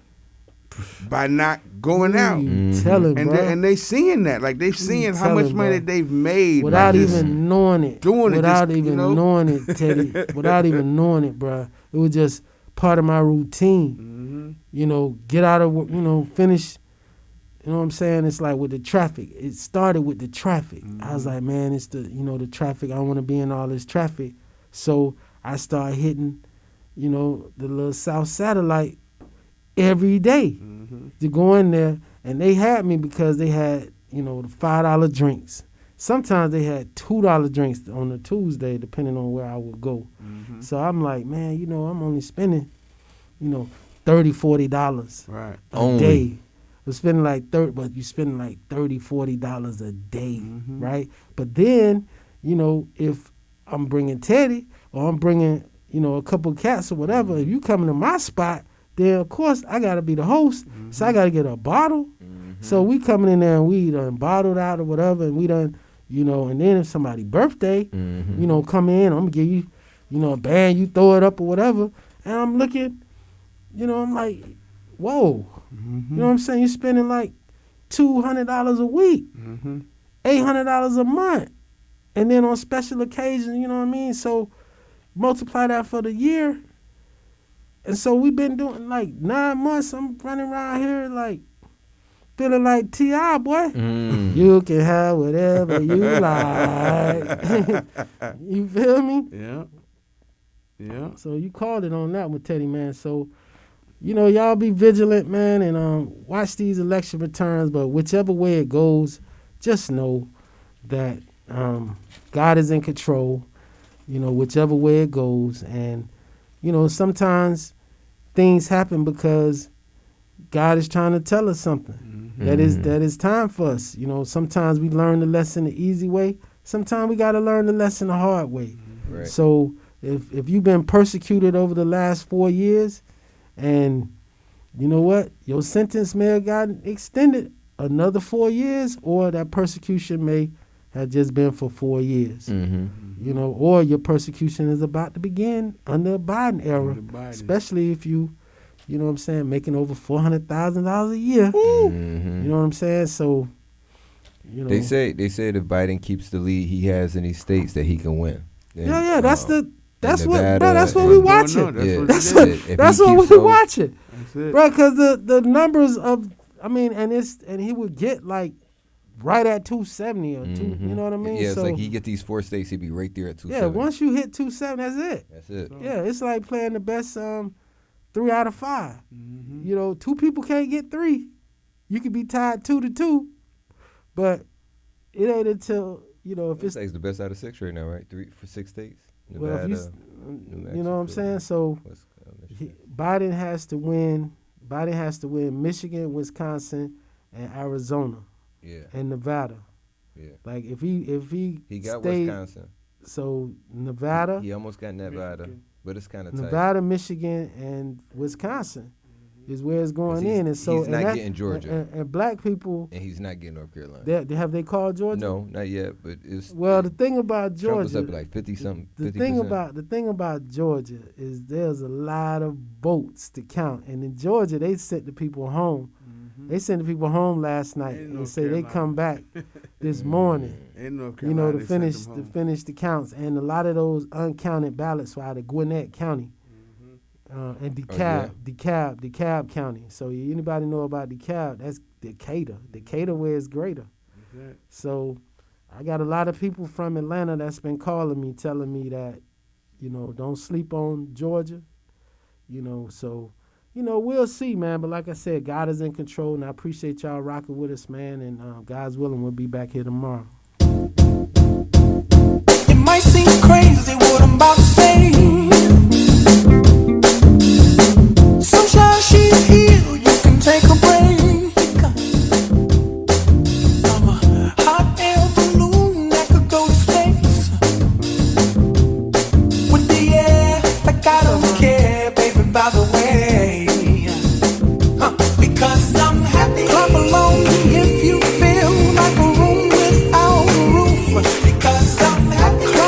by not going out. And they seeing that. Like, they've seen how much money they've made. Without even knowing it. Without even knowing it, Teddy. Without even knowing it, bruh. It was just part of my routine. You know, get out of work, you know, finish. You know what I'm saying? It's like with the traffic. It started with the traffic. I was like, man, it's the, you know, the traffic. I don't want to be in all this traffic. So I started hitting, you know, the little South Satellite every day to go in there. And they had me because they had, you know, the $5 drinks. Sometimes they had $2 drinks on a Tuesday, depending on where I would go. So I'm like, man, you know, I'm only spending, you know, $30, $40 a day. I'm spending like but you spending like $30, $40 a day, right? But then, you know, if I'm bringing Teddy or I'm bringing, you know, a couple cats or whatever, if you coming to my spot, then of course I gotta be the host, so I gotta get a bottle. So we coming in there and we done bottled out or whatever, and we done, you know, and then if somebody's birthday, you know, come in, I'm gonna give you, you know, a band, you throw it up or whatever, and I'm looking, you know, I'm like, whoa, you know what I'm saying? You're spending like $200 a week, $800 a month, and then on special occasions, you know what I mean? So multiply that for the year. And so we've been doing like 9 months. I'm running around here like feeling like T.I., boy. You can have whatever you like. You feel me? Yeah. So you called it on that one, Teddy, man. So, you know, y'all be vigilant, man, and watch these election returns. But whichever way it goes, just know that God is in control, you know, whichever way it goes. And, you know, sometimes things happen because God is trying to tell us something. That is time for us. You know, sometimes we learn the lesson the easy way. Sometimes we got to learn the lesson the hard way. Right. So if you've been persecuted over the last 4 years, and you know what, your sentence may have gotten extended another 4 years, or that persecution may have just been for 4 years. You know, or your persecution is about to begin under Biden era, especially if you know what I'm saying, making over $400,000 a year. You know what I'm saying? So, you know, they say if Biden keeps the lead he has in these states, that he can win. And, that's what we watching. That's what we watching, bro. Because the numbers of, I mean, and he would get like right at 270 or two. You know what I mean? Yeah, it's like he get these 4 states, he'd be right there at 270. Yeah, once you hit 270, that's it. Yeah, it's like playing the best 3 out of 5. You know, 2 people can't get 3. You could be tied 2-2, but it ain't until, you know, if it's the best out of 6 right now, right? 3 for 6 states. Nevada, you know what I'm saying? So Biden has to win. Biden has to win Michigan, Wisconsin, and Arizona. Yeah. And Nevada. Yeah. Like if he got stayed, Wisconsin. So Nevada. He almost got Nevada, but it's kind of tight. Nevada, Michigan, and Wisconsin is where it's going in, and so he's not getting Georgia, and black people, and he's not getting North Carolina. Have they called Georgia? No, not yet, but it's the thing about Georgia, Trump was up like 50-something. The thing about Georgia is there's a lot of votes to count, and in Georgia they sent the people home. They sent the people home last night and say they come back this morning. To finish the counts, and a lot of those uncounted ballots were out of Gwinnett County. And DeKalb County. So anybody know about DeKalb? That's Decatur where it's greater. Okay. So I got a lot of people from Atlanta that's been calling me, telling me that, don't sleep on Georgia. So, we'll see, man. But like I said, God is in control, and I appreciate y'all rocking with us, man. And God's willing, we'll be back here tomorrow. It might seem crazy what I'm about to say. Sunshine, she's here, you can take a break. I'm a hot air balloon that could go to space. With the air, like I don't care, baby, by the way.